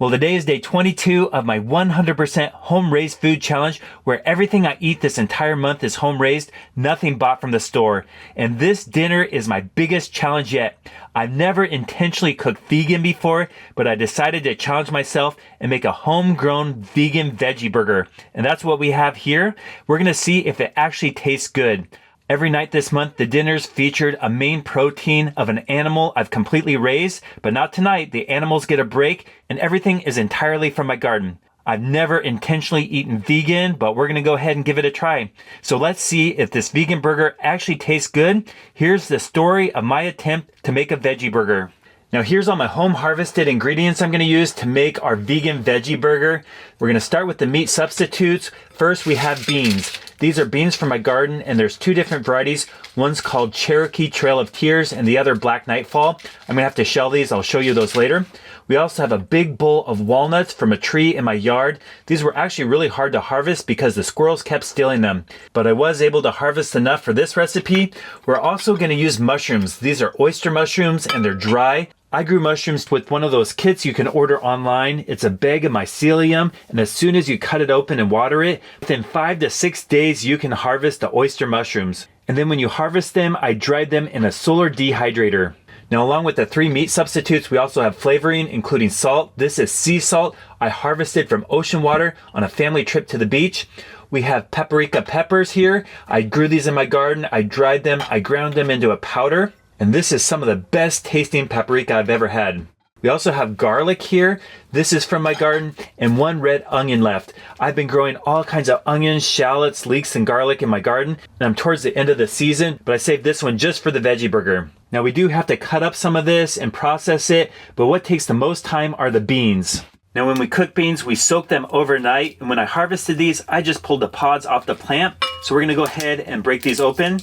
Well, today is day 22 of my 100% home-raised food challenge, where everything I eat this entire month is home-raised, nothing bought from the store. And this dinner is my biggest challenge yet. I've never intentionally cooked vegan before, but I decided to challenge myself and make a homegrown vegan veggie burger. And that's what we have here. We're gonna see if it actually tastes good. Every night this month, the dinners featured a main protein of an animal I've completely raised, but not tonight. The animals get a break and everything is entirely from my garden. I've never intentionally eaten vegan, but we're gonna go ahead and give it a try. So let's see if this vegan burger actually tastes good. Here's the story of my attempt to make a veggie burger. Now here's all my home harvested ingredients I'm gonna use to make our vegan veggie burger. We're gonna start with the meat substitutes. First we have beans. These are beans from my garden and there's two different varieties. One's called Cherokee Trail of Tears and the other Black Nightfall. I'm gonna have to shell these, I'll show you those later. We also have a big bowl of walnuts from a tree in my yard. These were actually really hard to harvest because the squirrels kept stealing them, but I was able to harvest enough for this recipe. We're also gonna use mushrooms. These are oyster mushrooms and they're dry. I grew mushrooms with one of those kits you can order online. It's a bag of mycelium, and as soon as you cut it open and water it, within 5 to 6 days you can harvest the oyster mushrooms. And then when you harvest them, I dried them in a solar dehydrator. Now along with the 3 meat substitutes, we also have flavoring, including salt. This is sea salt I harvested from ocean water on a family trip to the beach. We have paprika peppers here. I grew these in my garden, I dried them, I ground them into a powder. And this is some of the best tasting paprika I've ever had. We also have garlic here. This is from my garden, and 1 red onion left. I've been growing all kinds of onions, shallots, leeks, and garlic in my garden, and I'm towards the end of the season, but I saved this one just for the veggie burger. Now we do have to cut up some of this and process it, but what takes the most time are the beans. Now when we cook beans, we soak them overnight, and when I harvested these, I just pulled the pods off the plant. So we're gonna go ahead and break these open.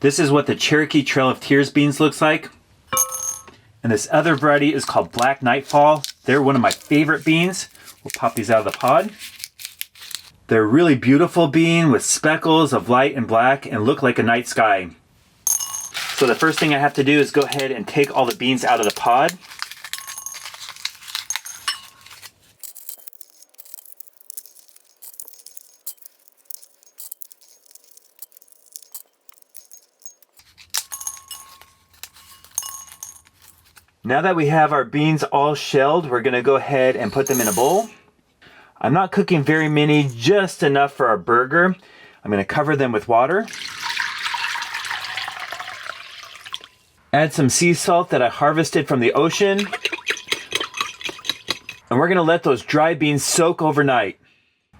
This is what the Cherokee Trail of Tears beans looks like. And this other variety is called Black Nightfall. They're one of my favorite beans. We'll pop these out of the pod. They're a really beautiful bean with speckles of light and black and look like a night sky. So the first thing I have to do is go ahead and take all the beans out of the pod. Now that we have our beans all shelled, we're gonna go ahead and put them in a bowl. I'm not cooking very many, just enough for our burger. I'm gonna cover them with water. Add some sea salt that I harvested from the ocean. And we're gonna let those dry beans soak overnight.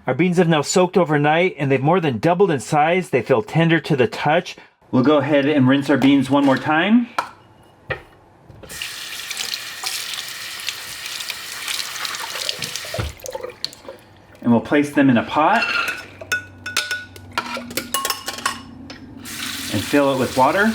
Our beans have now soaked overnight and they've more than doubled in size. They feel tender to the touch. We'll go ahead and rinse our beans one more time. And we'll place them in a pot and fill it with water.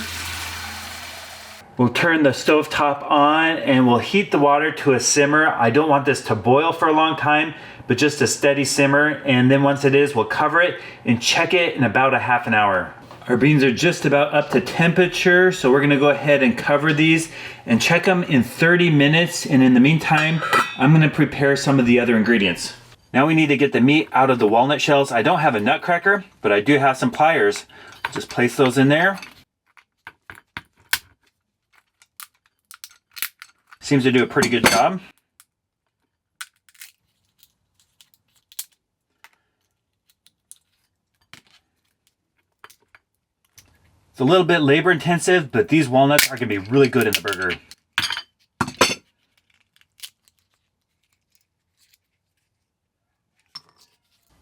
We'll turn the stove top on and we'll heat the water to a simmer. I don't want this to boil for a long time, but just a steady simmer. And then once it is, we'll cover it and check it in about a half an hour. Our beans are just about up to temperature, so we're gonna go ahead and cover these and check them in 30 minutes. And in the meantime, I'm gonna prepare some of the other ingredients. Now we need to get the meat out of the walnut shells. I don't have a nutcracker, but I do have some pliers. Just place those in there. Seems to do a pretty good job. It's a little bit labor intensive, but these walnuts are gonna be really good in the burger.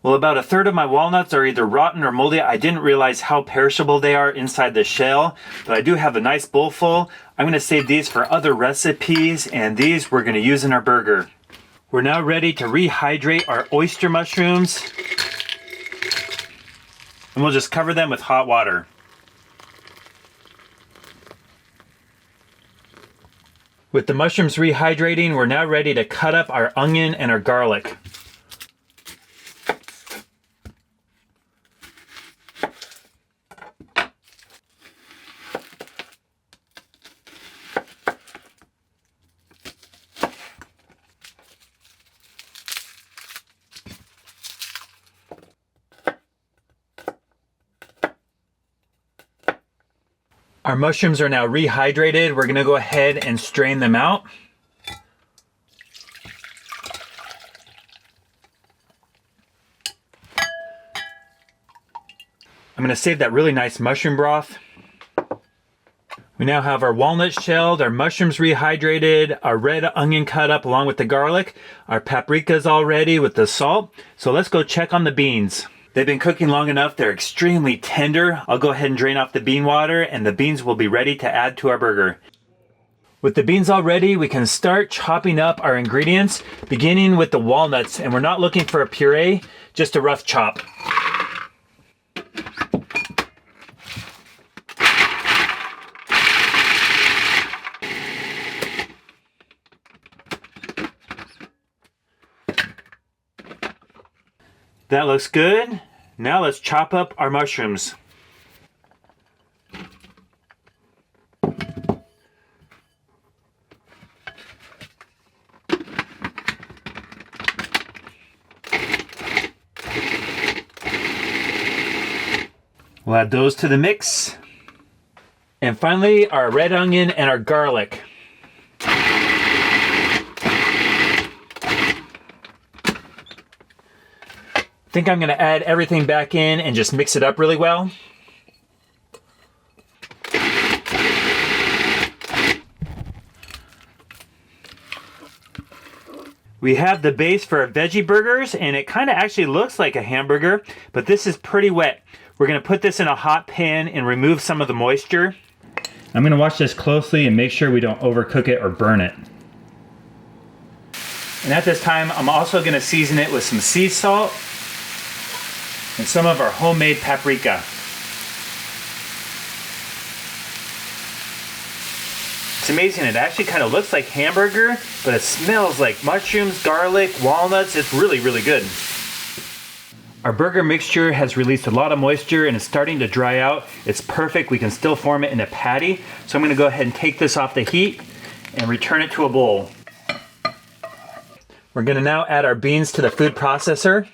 Well, about a third of my walnuts are either rotten or moldy. I didn't realize how perishable they are inside the shell, but I do have a nice bowl full. I'm gonna save these for other recipes, and these we're gonna use in our burger. We're now ready to rehydrate our oyster mushrooms, and we'll just cover them with hot water. With the mushrooms rehydrating, we're now ready to cut up our onion and our garlic. Our mushrooms are now rehydrated. We're gonna go ahead and strain them out. I'm gonna save that really nice mushroom broth. We now have our walnuts shelled, our mushrooms rehydrated, our red onion cut up along with the garlic, our paprika's all ready with the salt. So let's go check on the beans. They've been cooking long enough, they're extremely tender. I'll go ahead and drain off the bean water and the beans will be ready to add to our burger. With the beans all ready, we can start chopping up our ingredients, beginning with the walnuts. And we're not looking for a puree, just a rough chop. That looks good. Now let's chop up our mushrooms. We'll add those to the mix. And finally, our red onion and our garlic. I think I'm going to add everything back in and just mix it up really well. We have the base for our veggie burgers, and it kind of actually looks like a hamburger, but this is pretty wet. We're going to put this in a hot pan and remove some of the moisture. I'm going to watch this closely and make sure we don't overcook it or burn it. And at this time, I'm also going to season it with some sea salt and some of our homemade paprika. It's amazing, it actually kind of looks like hamburger, but it smells like mushrooms, garlic, walnuts. It's really, really good. Our burger mixture has released a lot of moisture and it's starting to dry out. It's perfect, we can still form it in a patty. So I'm gonna go ahead and take this off the heat and return it to a bowl. We're gonna now add our beans to the food processor.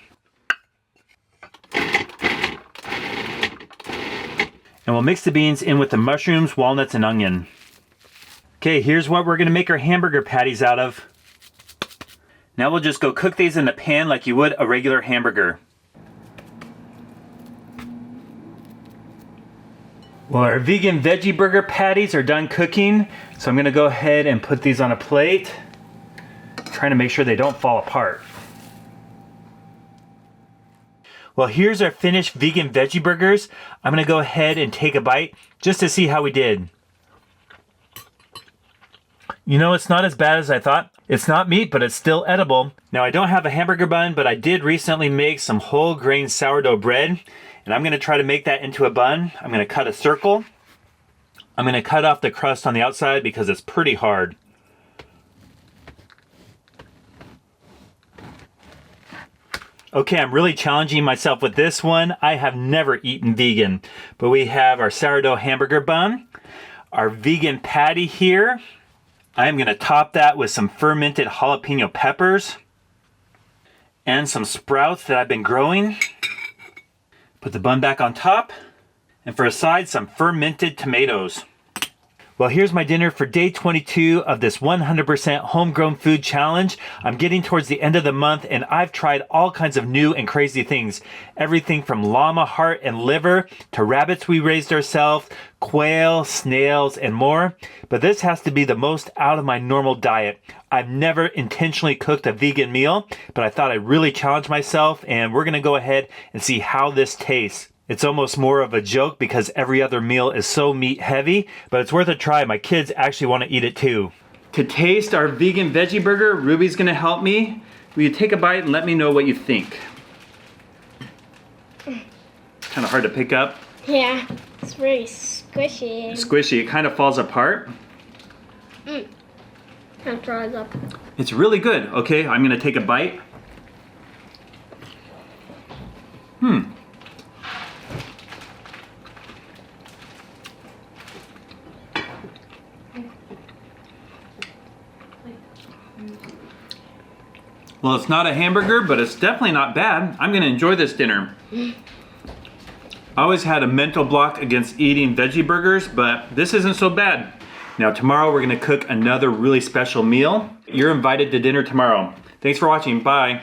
And we'll mix the beans in with the mushrooms, walnuts, and onion. Okay, here's what we're gonna make our hamburger patties out of. Now we'll just go cook these in the pan like you would a regular hamburger. Well, our vegan veggie burger patties are done cooking, so I'm gonna go ahead and put these on a plate, trying to make sure they don't fall apart. Well, here's our finished vegan veggie burgers. I'm gonna go ahead and take a bite just to see how we did. You know, it's not as bad as I thought. It's not meat, but it's still edible. Now, I don't have a hamburger bun, but I did recently make some whole grain sourdough bread, and I'm gonna try to make that into a bun. I'm gonna cut a circle. I'm gonna cut off the crust on the outside because it's pretty hard. Okay, I'm really challenging myself with this one. I have never eaten vegan, but we have our sourdough hamburger bun, our vegan patty here. I'm gonna top that with some fermented jalapeno peppers and some sprouts that I've been growing. Put the bun back on top, and for a side, some fermented tomatoes. Well, here's my dinner for day 22 of this 100% homegrown food challenge. I'm getting towards the end of the month and I've tried all kinds of new and crazy things. Everything from llama heart and liver to rabbits we raised ourselves, quail, snails, and more. But this has to be the most out of my normal diet. I've never intentionally cooked a vegan meal, but I thought I'd really challenge myself, and we're gonna go ahead and see how this tastes. It's almost more of a joke because every other meal is so meat heavy, but it's worth a try. My kids actually want to eat it too. To taste our vegan veggie burger, Ruby's gonna help me. Will you take a bite and let me know what you think? Kind of hard to pick up. Yeah, it's very squishy. Squishy, it kind of falls apart. It dries up. It's really good. Okay, I'm gonna take a bite. Well, it's not a hamburger, but it's definitely not bad. I'm gonna enjoy this dinner. I always had a mental block against eating veggie burgers, but this isn't so bad. Now tomorrow we're gonna cook another really special meal. You're invited to dinner tomorrow. Thanks for watching, bye.